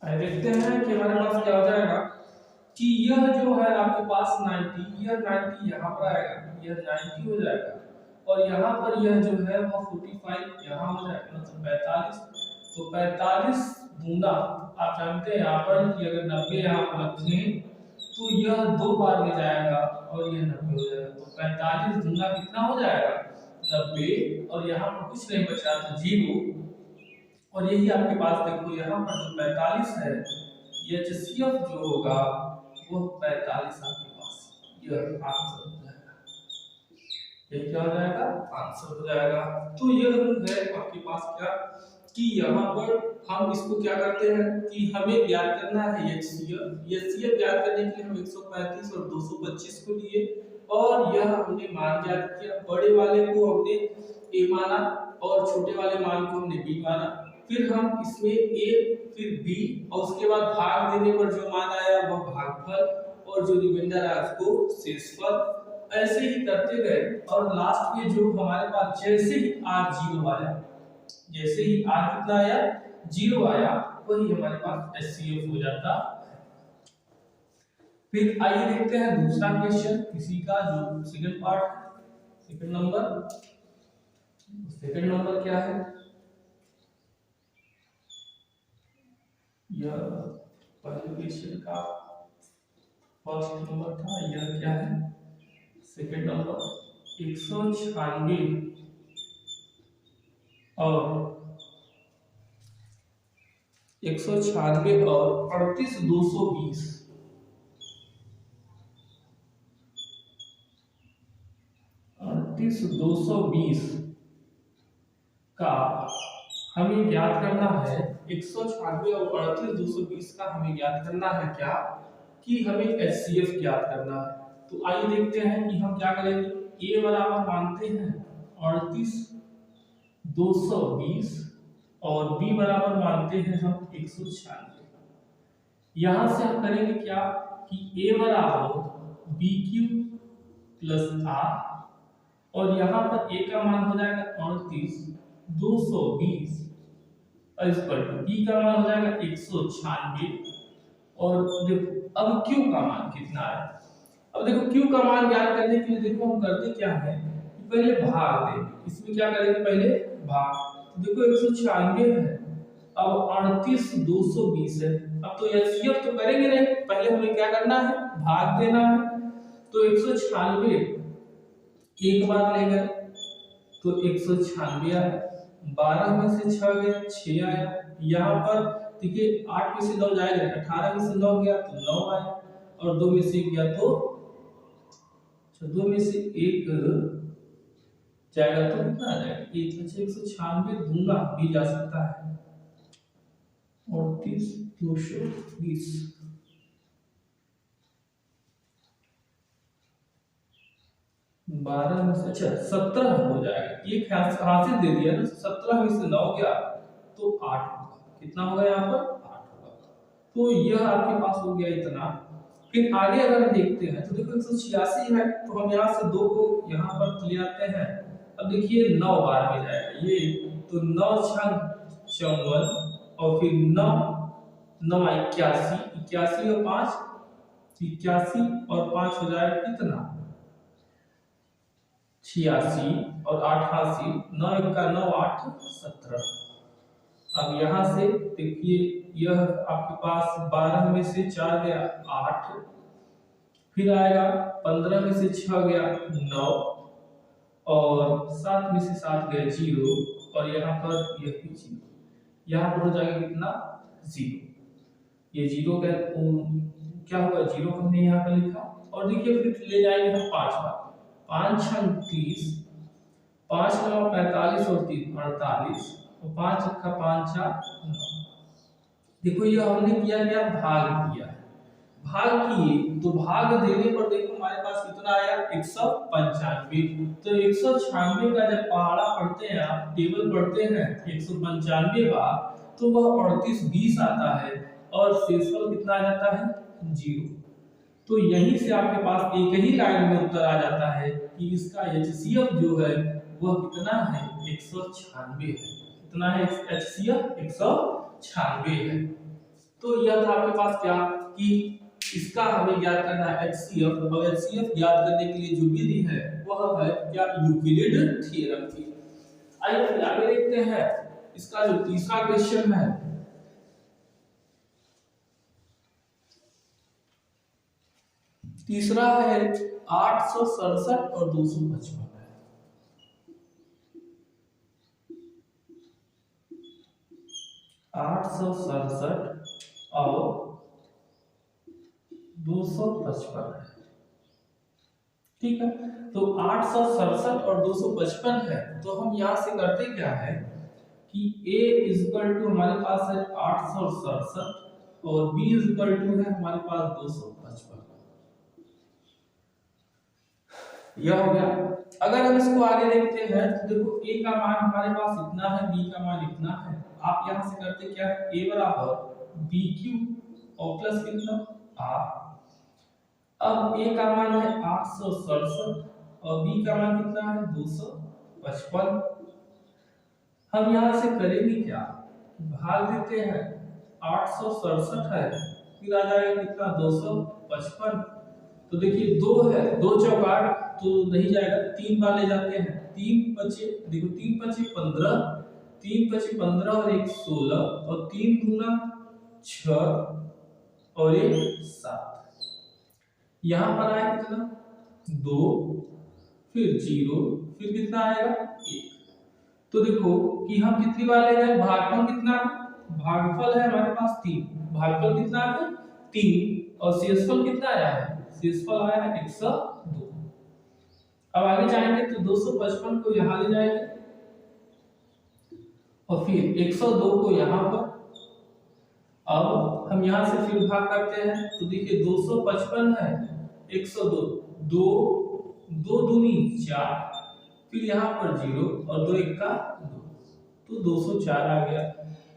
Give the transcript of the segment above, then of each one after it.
देखते हैं कि हमारे पास क्या हो जाएगा कि यह जो है आपके पास 90, यह 90 यहाँ पर आएगा, यह 90 हो जाएगा और यहाँ पर यह जो है वो 45 यहाँ हो जाएगा, मतलब 45। तो 45 गुना आप जानते हैं यहाँ पर कि अगर 90 यहाँ पर रखें तो यह 2 बार में जाएगा और यह 90 हो जाएगा। तो 45 गुना कितना हो जाएगा 90, और यहाँ पर कुछ नहीं बचा तो 0। और यही आपके पास देखो यहाँ पर जो 45 है, ये एचसीएफ जो होगा वो 45 आपके पास, यह आंसर हो जाएगा। ये क्या हो जाएगा आंसर हो जाएगा। तो यह है आपके पास क्या कि यहाँ पर हम इसको क्या करते हैं कि हमें ज्ञात करना है एचसीएफ ज्ञात करने के लिए हम 135 और 225 को लिए और यह हमने मान ज्ञात किया। बड़े वाले को हमने ए माना और छोटे वाले मान को हमने बी माना। फिर हम इसमें ए फिर बी और उसके बाद भाग देने पर जो मान आया वह भागफल और जो रिमाइंडर आया उसको शेषफल। ऐसे ही करते गए और लास्ट में जो हमारे पास जैसे ही आर 0 आया, जैसे ही आर कितना आया 0 आया, वही हमारे पास एचसीएफ हो जाता है। फिर आइए देखते हैं दूसरा क्वेश्चन इसी का जो सेकंड पार्ट, सेकंड नंबर क्या है, यह पहले क्वेश्चन का फर्स्ट नंबर था, यह क्या है सेकंड नंबर। 196 और 196 और 38220 38220 का हमें ज्ञात करना है। 196 और 38220 का हमें ज्ञात करना है क्या कि हमें एचसीएफ ज्ञात करना है। तो आइए देखते हैं कि हम क्या करेंगे। ए बराबर मानते हैं 38220 और बी बराबर मानते हैं हम 196। यहां से हम करेंगे क्या कि ए बराबर बी क्यू प्लस आर और यहाँ पर ए का मान हो जाएगा 38220 और इस पर बी का मान हो जाएगा 196 और देखो अब क्यू का मान कितना है। अब देखो क्यू का मान ज्ञात करने के लिए देखो हम करते क्या है कि पहले भाग दें, इसमें क्या करेंगे पहले भाग। तो देखो 196 है, अब 38220 है। अब तो एचसीएफ तो करेंगे नहीं, पहले हमें क्या करना है भाग देना है। तो 196 एक बार ले गए तो 196 आया, 12 में से 6 गया 6 आया। यहाँ पर देखिए 8 में से 9 जाएगा, 18 में से 9 गया तो 9 आया और 2 में से 1 गया तो 2 में से 1 जाएगा तो कितना आ जाएगा 196 दूंगा भी जा सकता है 38220 12 में से अच्छा 17 हो जाएगा। एक हासिल दे दिया ना, 17 में से 9 गया तो 8 होगा। कितना होगा यहाँ पर 8 होगा। तो यह आपके पास हो गया इतना। फिर आगे अगर हम देखते हैं तो देखो 186 है तो हम यहाँ से 2 को यहाँ पर ले आते हैं। अब देखिए 9 बार में जाएगा ये, तो 9 छंग 54 और फिर 9 9 81, 81 और 5 81 और 5 हो जाएगा कितना 86 और 88, 9 का 9 8 17। अब यहाँ से देखिए यह आपके पास 12 में से 4 गया 8, फिर आएगा 15 में से 6 गया 9 और 7 में से 7 गया 0 और यहाँ पर यह भी 0। यहाँ पर हो जाएगा कितना 0। ये 0 का क्या हुआ 0 हमने यहाँ पर लिखा और देखिए फिर ले जाएंगे हम 5 बार, 5 छंग 30, 5 9 45 और 3 48 और 5 का 5 4 9। देखो ये हमने किया क्या भाग किया है, भाग किए तो भाग देने पर देखो हमारे पास कितना आया 195। तो 196 का जब पहाड़ा पढ़ते हैं आप टेबल पढ़ते हैं 195 बार तो वह 3820 आता है और शेषफल कितना आ जाता है 0। तो यहीं से आपके पास एक ही लाइन में उत्तर आ जाता है कि इसका एचसीएफ जो है वह कितना है 196 है। कितना है एचसीएफ 196 है। तो यह था आपके पास क्या कि इसका हमें ज्ञात करना है HCF, और HCF ज्ञात करने के लिए जो विधि है वह है क्या यूक्लिड थ्योरम की। आइए फिर आगे देखते हैं इसका जो तीसरा क्वेश्चन है। तीसरा है 867 और 255 है। 867 और 255 है। ठीक है, तो 867 और 255 है, तो हम यहां से करते क्या है कि a इक्वल टू हमारे पास है 867 और b इक्वल टू है हमारे पास 255। यह हो गया। अगर हम इसको आगे देखते हैं तो देखो a का मान हमारे पास इतना है, b का मान इतना है। आप यहां से करते क्या है, a बराबर bq और प्लस कितना r। अब a का मान है 867 और b का मान कितना है 255। हम यहां से करेंगे क्या, भाग देते हैं। 867 है, फिर आ जाएगा कितना 255। तो देखिए दो है, दो चौकार तो नहीं जाएगा, तीन बार ले जाते हैं। तीन पचे देखो, तीन पचे 15, तीन पचे 15 और एक 16 और तीन दूना 6 और एक 7। यहाँ पर आया कितना 2, फिर 0, फिर कितना आएगा 1। तो देखो कि हम कितनी बार ले गए, भागफल कितना है, भागफल है हमारे पास 3, भागफल कितना है 3 और शेषफल कितना आया है, शेषफल आया है 102। अब आगे जाएंगे तो 255 को यहां ले जाएंगे और फिर 102 को यहां पर। अब हम यहां से फिर भाग करते हैं तो देखिए 255 है 102, 2 2 दूनी 4, फिर यहाँ पर 0 और 2 1 का 2, तो 204 आ गया।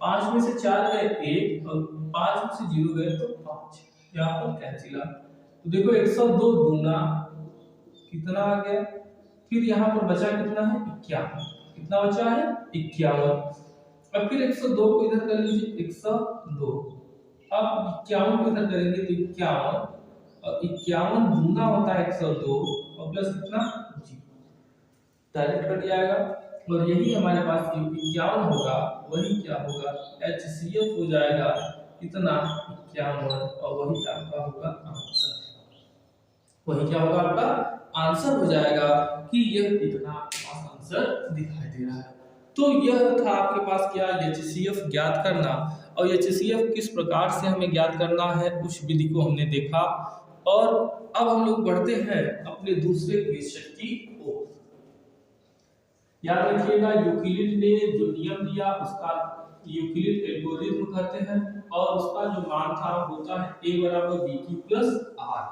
5 में से 4 गए 1 और 5 में से 0 गए तो 5, यहाँ पर कैंसिल आ। तो देखो 102 दूना कितना आ गया, फिर यहाँ पर बचा कितना है 51, कितना बचा है 51। अब फिर 102 को इधर कर लीजिए 102, अब 51 को इधर करेंगे तो 51 और 51 दूना होता है 102 और प्लस कितना 0, डायरेक्ट कट जाएगा। और यही हमारे पास जो 51 होगा वही क्या होगा HCF हो जाएगा कितना 51, और वही आपका होगा आंसर। वही क्या होगा आपका आंसर हो जाएगा कि यह इतना आंसर दिखाई दे रहा है। तो यह था आपके पास क्या HCF ज्ञात करना, और HCF किस प्रकार से हमें ज्ञात करना है उस विधि को हमने देखा। और अब हम लोग बढ़ते हैं अपने दूसरे क्वेश्चन की ओर। याद रखिएगा यूक्लिड ने जो नियम दिया उसका यूक्लिड एल्गोरिथम कहते हैं, और उसका जो मान था होता है a बराबर bq प्लस r।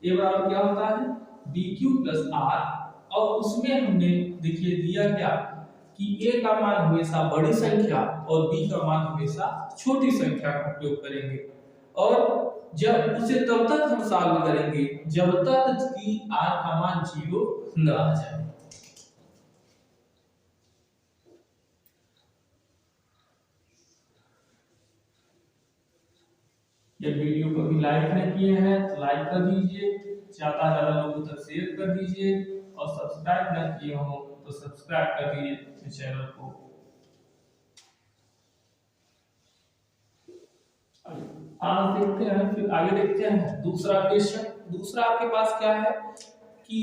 a बराबर क्या होता है bq प्लस r, और उसमें हमने देखिए दिया क्या कि a का मान हमेशा बड़ी संख्या और b का मान हमेशा छोटी संख्या का उपयोग करेंगे, और जब उसे तब तक हम सॉल्व करेंगे जब तक कि r का मान 0 न आ जाए। ये वीडियो को भी लाइक नहीं किए हैं तो लाइक कर दीजिए, ज्यादा से ज्यादा लोगों तक शेयर कर दीजिए, और सब्सक्राइब नहीं किए हो तो सब्सक्राइब कर दीजिए चैनल को। आज देखते हैं, फिर आगे देखते हैं दूसरा क्वेश्चन। दूसरा आपके पास क्या है कि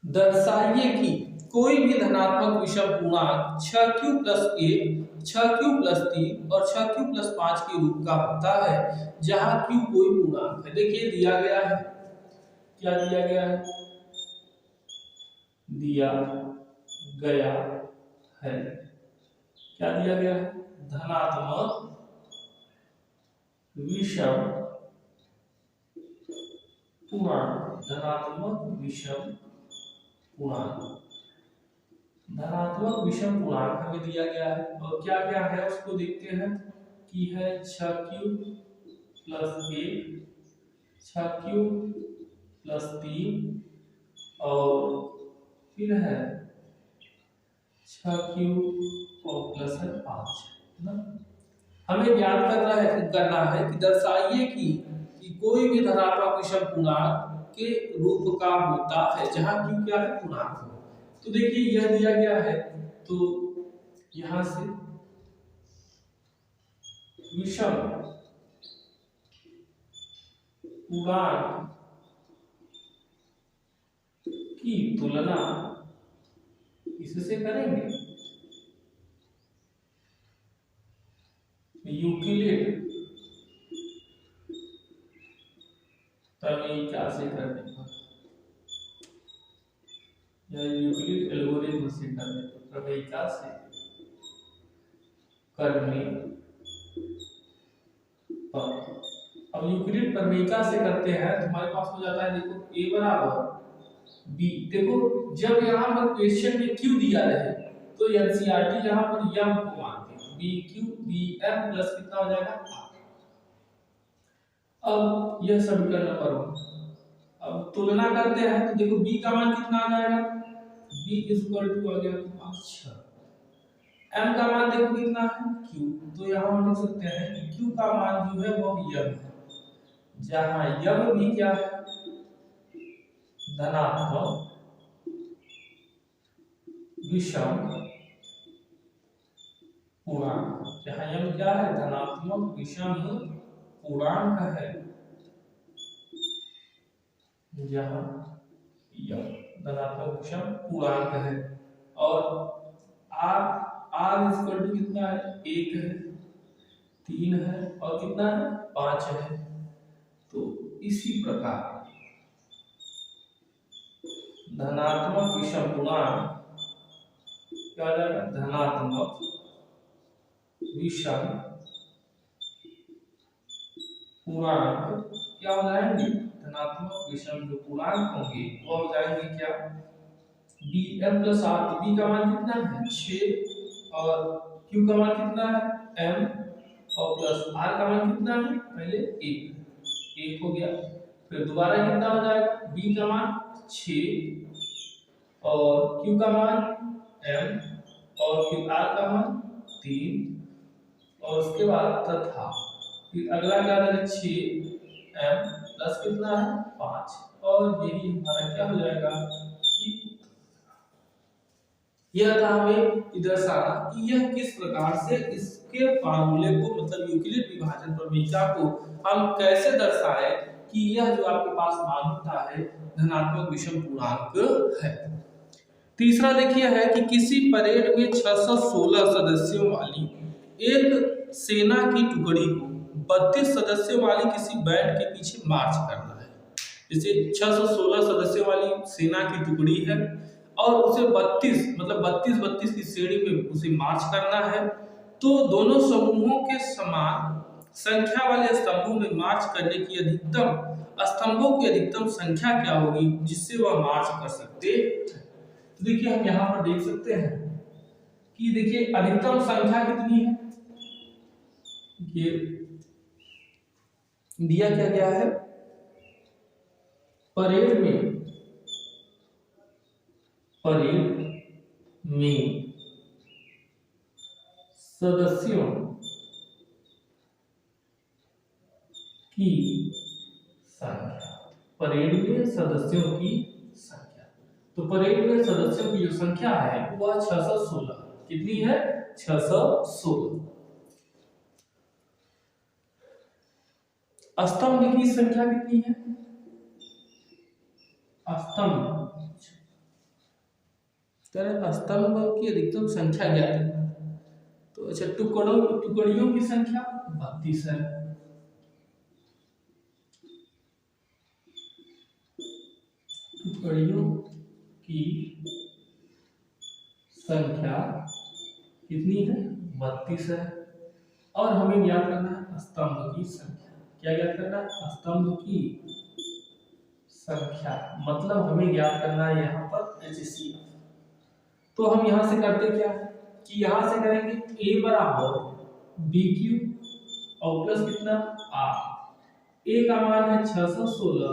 दर्शाइए कि कोई भी धनात्मक विषम पूर्णांक 6q प्लस 1, 6q प्लस 3 और 6q प्लस 5 के रूप का होता है जहां q कोई पूर्णांक है। देखिए दिया गया है, क्या दिया गया है, दिया गया है, क्या दिया गया है, धनात्मक विषम पूर्णांक, धनात्मक विषम पूर्णांक, धनात्मक विषम पूर्णांक हमें दिया गया है। और क्या क्या है उसको देखते हैं कि है 6q प्लस 1, 6q प्लस 3 और फिर है 6Q और प्लस है 5 ना। हमें ज्ञात करना है कि दर्शाइए कि कोई भी धनात्मक विषम पूर्णांक के रूप का होता है जहां Q क्या है, पूर्णांक हो। तो देखिए यह दिया गया है, तो यहां से विषम पूर्णांक की तुलना इससे करेंगे, यूक्लिड प्रमेय से करने पर, या यूक्लिड एल्गोरिथम से करने पर, प्रमेय से करने पर। अब यूक्लिड प्रमेय से करते हैं तो हमारे पास हो जाता है, देखो a बराबर b। देखो जब यहाँ पर क्वेश्चन में q दिया रहे तो एनसीईआरटी यहाँ पर m को मानते हैं, bq bm प्लस कितना हो जाएगा r। अब यह समीकरण नंबर 1। अब तुलना करते हैं तो देखो b का मान कितना आ जाएगा, b आ गया 6। m का मान देखो कितना है q, तो यहाँ हम लिख सकते हैं कि q का मान जो है वो m है, जहां m भी क्या है, धनात्मक विषम पूर्णांक, जहां m क्या है, धनात्मक विषम पूर्णांक है, जहां m धनात्मक विषम पूर्णांक है। और r कितना है, 1 है, 3 है और कितना है, 5 है। तो इसी प्रकार धनात्मक विषम पूर्णांक क्या हो जाएगा, धनात्मक विषम पूर्णांक क्या हो जाएंगे, धनात्मक विषम जो पूर्णांक होंगे वो हो जाएंगे क्या, bm प्लस r। तो b का मान कितना है 6 और q का मान कितना है m और प्लस r का मान कितना है, पहले 1 हो गया। फिर दोबारा कितना हो जाएगा, b का मान 6 और q का मान m और फिर r का मान 3 और उसके बाद तथा फिर अगला क्या है 6m प्लस कितना है 5 और यही हमारा क्या हो जाएगा कि यह था हमें इधर सारा कि यह किस प्रकार से इसके फार्मूले को, मतलब यूक्लिड विभाजन प्रमेय को हम कैसे दर्शाए कि यह जो आपके पास मान होता है धनात्मक विषम पूर्णांक है। तीसरा देखिए है कि किसी परेड में 616 सदस्यों वाली एक सेना की टुकड़ी को 32 सदस्यों वाली किसी बैंड के पीछे मार्च करना है। जैसे 616 सदस्यों वाली सेना की टुकड़ी है और उसे 32 मतलब 32 की श्रेणी में उसे मार्च करना है, तो दोनों समूहों के समान संख्या वाले स्तंभों में मार्च करने की अधिकतम स्तंभों की अधिकतम संख्या क्या होगी जिससे वह मार्च कर सकते हैं। तो देखिए हम यहाँ पर देख सकते हैं कि देखिए अधिकतम संख्या कितनी है, ये दिया क्या गया है, परेड में सदस्यों की संख्या, परेड में सदस्यों की संख्या। तो परेड में सदस्यों की जो संख्या है वह 616, कितनी है 616। स्तंभ की संख्या कितनी है, स्तंभ की अधिकतम संख्या ज्ञात है। तो अच्छा टुकड़ियों की संख्या 32 है। टुकड़ियों की संख्या कितनी है 32 है। और हमें ज्ञात करना है स्तंभ की संख्या। क्या ज्ञात करना है, स्तंभ की संख्या, मतलब हमें ज्ञात करना है यहाँ पर HCF। तो हम यहाँ से करते क्या कि यहाँ से करेंगे a बराबर BQ और प्लस कितना R। a का मान है 616,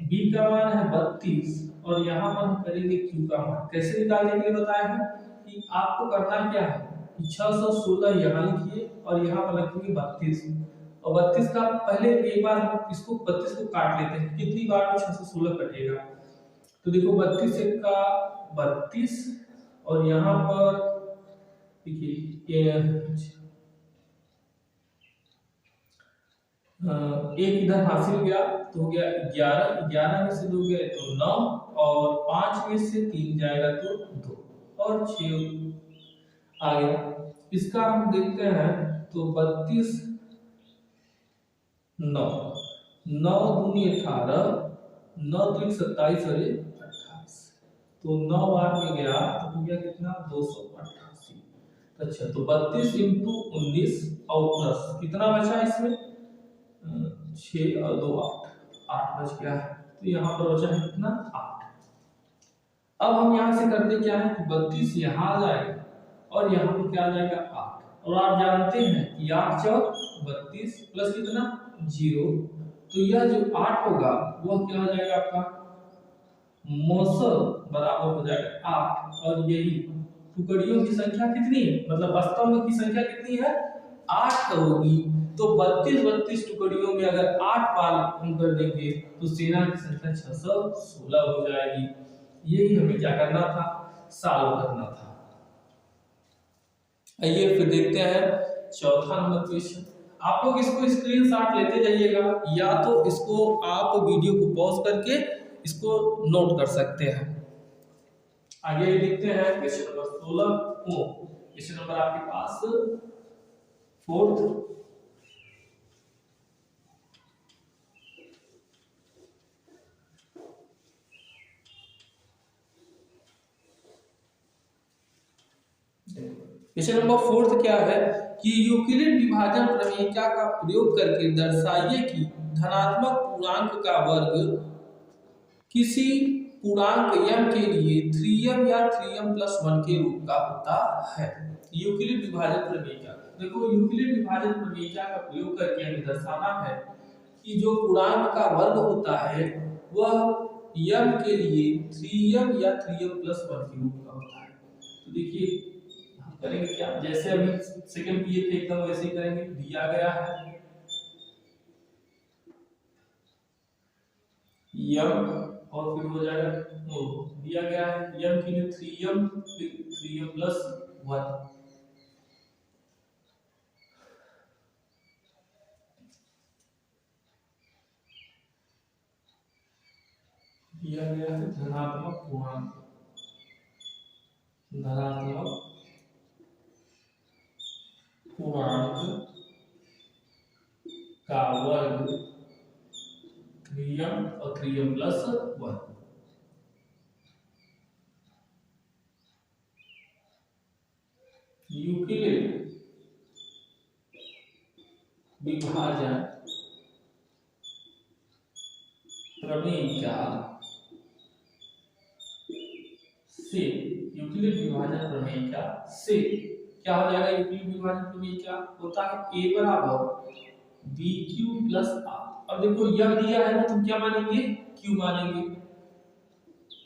b का मान है 32 और यहाँ पर हम करेंगे q का मान। कैसे निकालने के लिए बताया है, कि आपको करना क्या है कि 616 यहाँ लिखिए और यहाँ पर लिखेंगे 32 और 32 का पहले एक बार इसको 32 को काट लेते हैं कितनी बार में 616 कटेगा। तो देखो 32 एक का 32 और यहाँ पर देखिए एक इधर हासिल गया तो हो गया 11, 11 में से 2 गए तो 9 और 5 में से 3 जाएगा तो 2 और 6 आ गया। इसका हम देखते हैं तो 32 9 9 दूनी 18 9 3 27 और 28 तो 9 बार में गया तो हो गया कितना 288। अच्छा तो 32 इंटू 19 और प्लस कितना बचा इसमें 6 और 2 8 बच गया है तो यहाँ पर बचा है कितना 8। अब हम यहाँ से करते क्या है कि 32 यहाँ आ जाएगा और यहाँ पर क्या आ जाएगा 8 और आप जानते हैं कि 8 चौक 32 प्लस कितना 0 तो यह जो 8 होगा वह क्या हो जाएगा आपका मौसम बराबर हो जाएगा 8 और यही टुकड़ियों की संख्या कितनी है मतलब स्तंभ की संख्या कितनी है 8 होगी। तो 32 टुकड़ियों में अगर 8 बार हम कर देंगे तो सेना की संख्या 616 हो जाएगी। यही हमें क्या करना था सॉल्व करना था। आइए फिर देखते हैं चौथा नंबर क्वेश्चन। आप लोग इसको स्क्रीनशॉट लेते जाइएगा या तो इसको आप वीडियो को पॉज करके इसको नोट कर सकते हैं। आगे देखते हैं क्वेश्चन नंबर 16 को क्वेश्चन नंबर आपके पास 4th क्वेश्चन नंबर 4th क्या है कि यूक्लिड विभाजन प्रमेयिका का प्रयोग करके दर्शाइए कि धनात्मक पूर्णांक का वर्ग किसी पूर्णांक m के लिए 3m या 3m+1 के रूप का होता है। यूक्लिड विभाजन प्रमेयिका देखो यूक्लिड विभाजन प्रमेयिका का प्रयोग करके हमें दर्शाना है कि जो पूर्णांक का वर्ग होता है वह m के लिए 3m या 3m+1 के रूप का होता है। तो देखिए करेंगे क्या जैसे अभी सेकंड किए थे एकदम वैसे ही करेंगे। दिया गया है m और फिर हो जाएगा दिया गया है m के लिए 3m फिर 3m+1 दिया गया है धनात्मक पूर्णांक का वर्ग 3m और 3m+1 यूक्लिड विभाजन प्रमेयिका से यूक्लिड विभाजन प्रमेयिका से क्या हो जाएगा। यूक्लिड विभाजन प्रमेयिका होता है a बराबर bq+r। अब देखो यह दिया है ना तो क्या मानेंगे q मानेंगे।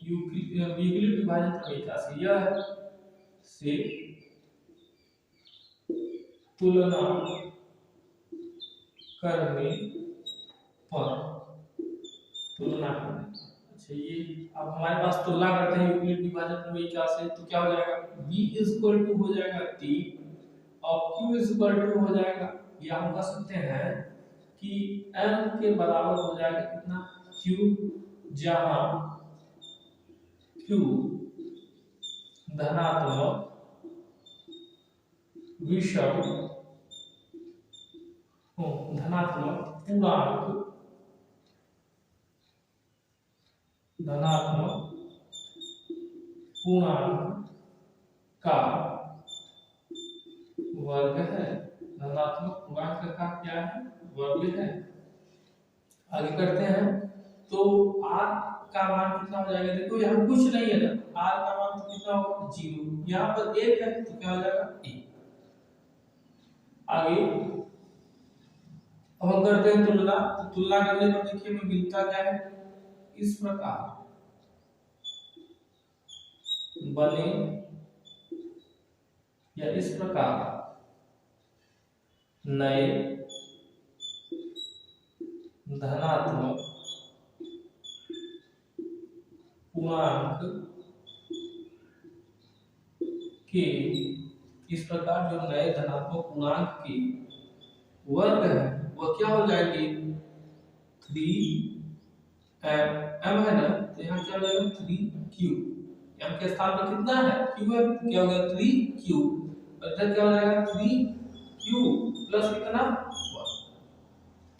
यूक्लिड विभाजन प्रमेयिका से यह है से तुलना करने पर अच्छा ये अब हमारे पास तुलना करते हैं यूक्लिड विभाजन प्रमेयिका से तो क्या हो जाएगा b हो जाएगा 3 और q हो जाएगा या हम कह सकते हैं कि m के बराबर हो जाएगा कितना q जहां q धनात्मक विषम धनात्मक पूर्णांक का वर्ग है। धनात्मक पूर्णांक का क्या है वर्ग है। आगे करते हैं तो r का मान कितना हो जाएगा। देखो यहाँ कुछ नहीं है ना r का मान तो कितना होगा 0 यहाँ पर 1 है तो क्या हो जाएगा 1। आगे अब हम करते हैं तुलना। तो तुलना करने पर देखिए हमें मिलता क्या है इस प्रकार बने या इस प्रकार नए धनात्मक पूर्णांक के, इस प्रकार जो नए धनात्मक पूर्णांक के वर्ग है वह क्या हो जाएंगे 3m है ना, तो यहाँ क्या हो जाएगा 3q, m के स्थान पर कितना है q है, क्या हो गया 3q, और इधर क्या हो जाएगा 3q प्लस कितना 1।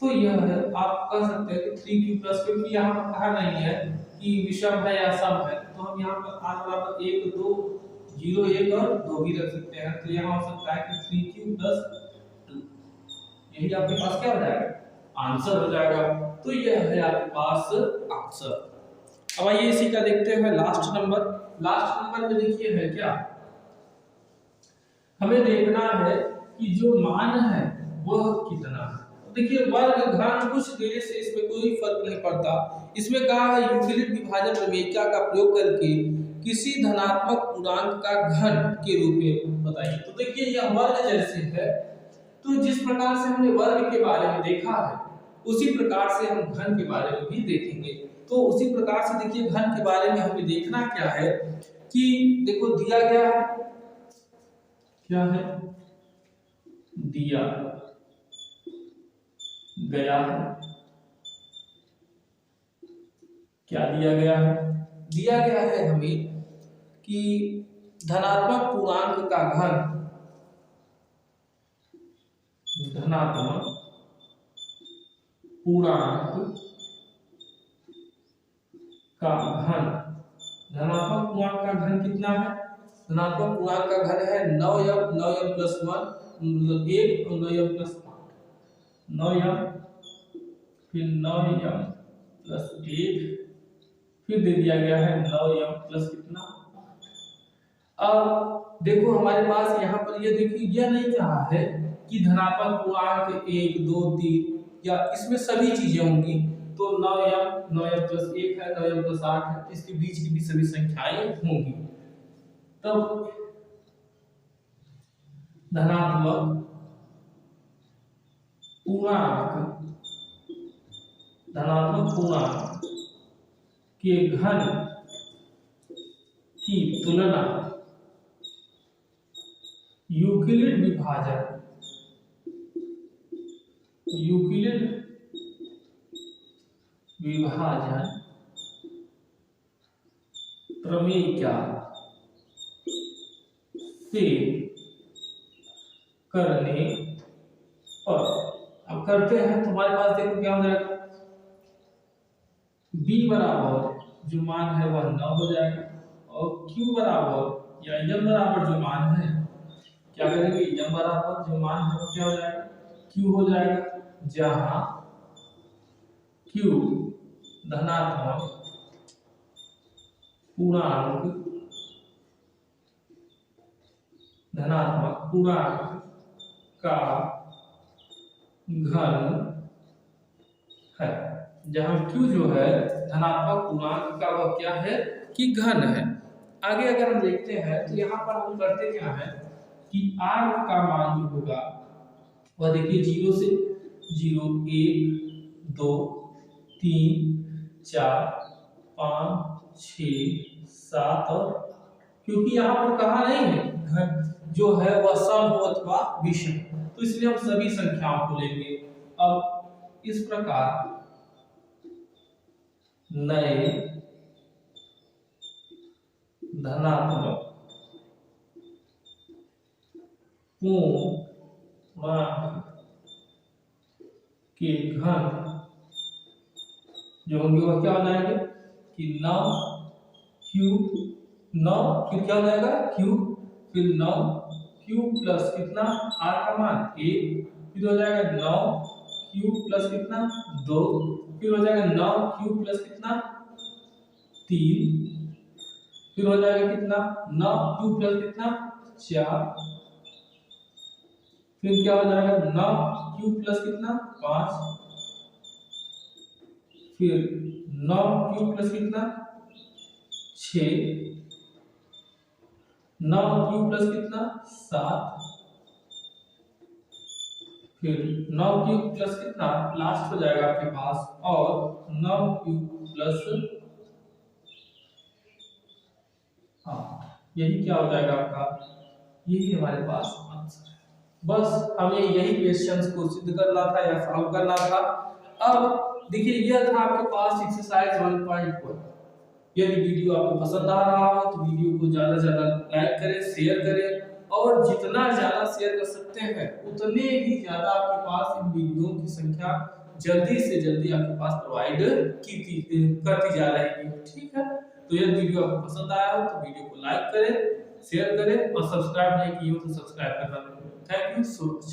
तो यह है, आप कह सकते हैं कि 3q प्लस, क्योंकि यहाँ पर कहा नहीं है कि विषम है या सम है, तो हम यहाँ पर r बराबर 1 2 0 1 और 2 भी रख सकते हैं। तो यहाँ हो सकता है कि 3q प्लस 2, यही आपके पास क्या हो जाएगा आंसर हो जाएगा। तो यह है आपके पास आंसर। अब आइए इसी का देखते हैं लास्ट नंबर। लास्ट नंबर में देखिए है क्या, हमें देखना है कि जो मान है वह कितना है। तो देखिए वर्ग घन कुछ देने से इसमें कोई फर्क नहीं पड़ता। इसमें कहा है यूक्लिड विभाजन प्रमेय का प्रयोग करके किसी धनात्मक पूर्णांक का घन के रूप में बताइए। तो देखिए यह वर्ग जैसे है, तो जिस प्रकार से हमने वर्ग के बारे में देखा है उसी प्रकार से हम घन के बारे में भी देखेंगे। तो उसी प्रकार से देखिए घन के बारे में हमें देखना क्या है कि देखो दिया गया है, क्या है दिया गया है, क्या दिया गया है, दिया गया है हमें कि धनात्मक पूर्णांक का घन, धनात्मक पूर्णांक का घन, धनात्मक पूर्णांक का घन कितना है, धनात्मक पूर्णांक का घन है 9m 9m प्लस 1 मतलब 1 और 9m प्लस 8, 9m फिर 9m प्लस 1 फिर दे दिया गया है 9m प्लस कितना 8। अब देखो हमारे पास यहाँ पर ये देखिए यह नहीं कहा है कि धनात्मक पूर्णांक 1 2 3 या इसमें सभी चीजें होंगी। तो 9m प्लस 1 है, 9m प्लस 8 है, इसके बीच की भी सभी संख्याएं होंगी। तब धनात्मक पूर्णांक, धनात्मक पूर्णांक के घन की तुलना यूक्लिड विभाजन, यूक्लिड विभाजन प्रमेय से करने पर, अब करते हैं तो हमारे पास देखो क्या हो जाएगा, b बराबर जो मान है वह 9 हो जाएगा, और q बराबर या m बराबर जो मान है क्या करेंगे, m बराबर जो मान है वो क्या हो जाएगा q हो जाएगा, जहां q धनात्मक पूर्णांक, धनात्मक पूर्णांक का घन है, जहां q जो है धनात्मक पूर्णांक का वह क्या है कि घन है। आगे अगर हम देखते हैं तो यहाँ पर हम करते क्या है कि r का मान जो होगा वह देखिए 0 से 0 1 2 3 4 5 6 7 और, क्योंकि यहाँ पर कहा नहीं है घन जो है वह सम हो अथवा विषम, तो इसलिए हम सभी संख्याओं को लेंगे। अब इस प्रकार नए धनात्मक पूर्णांक के घन जो होंगे वह क्या हो जाएंगे कि 9 q, 9 फिर क्या हो जाएगा q, फिर 9 q प्लस कितना r का मान 1, फिर हो जाएगा 9 q प्लस कितना 2, फिर हो जाएगा 9 q प्लस कितना 3, फिर हो जाएगा कितना 9 q प्लस कितना 4, फिर क्या हो जाएगा 9 q प्लस कितना 5, फिर 9 q प्लस कितना 6, 9 क्यूब प्लस कितना 7, फिर 9 क्यूब प्लस कितना लास्ट हो जाएगा आपके पास, और 9 क्यूब प्लस, हाँ यही क्या हो जाएगा आपका, यही हमारे पास आंसर है। बस हमें यही क्वेश्चंस को सिद्ध करना था या सॉल्व करना था। अब देखिए यह था आपके पास एक्सरसाइज 1.1। यदि वीडियो आपको पसंद आ रहा हो तो वीडियो को ज्यादा से ज्यादा लाइक करें, शेयर करें, और जितना ज्यादा शेयर कर सकते हैं उतने ही ज्यादा आपके पास इन वीडियो की संख्या जल्दी से जल्दी आपके पास प्रोवाइड करती जा रही है। ठीक है, तो यदि वीडियो आपको पसंद आया हो तो वीडियो को लाइक करें, शेयर करें, और सब्सक्राइब नहीं किए हो तो सब्सक्राइब करना। Thank you so much.